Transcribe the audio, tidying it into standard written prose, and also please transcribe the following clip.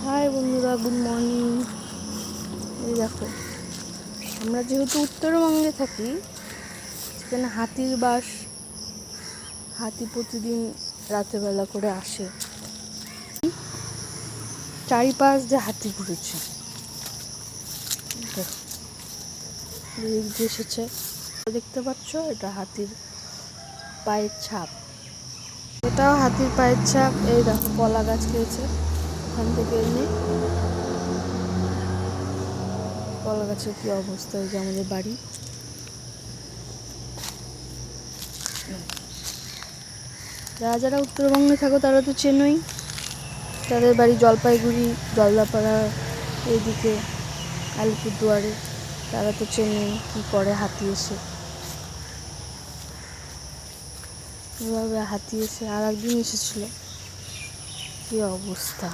High বন্ধুরা, good morning. এই দেখো, আমরা যেহেতু উত্তরবঙ্গে থাকি, সেখানে হাতির বাস। হাতি প্রতিদিন রাতেরবেলা করে আসে, চারিপাশ দিয়ে হাতি ঘুরেছে। দেখো, এসেছে, দেখতে পাচ্ছ, এটা হাতির পায়ের ছাপ। এটাও হাতির পায়ের ছাপ। এই দেখো, কলা গাছ খেয়েছে ওখান থেকে এনে। কলা গাছের কি অবস্থা, এই যে আমাদের বাড়ি। যারা যারা উত্তরবঙ্গে থাকো তারা তো চেনোই, তাদের বাড়ি জলপাইগুড়ি, জলদাপাড়া, এইদিকে আলিপুরদুয়ারে, তারা তো চেনোই কী করে হাতি এসে। এভাবে হাতি এসে আর একদিন এসেছিলো, কী অবস্থা।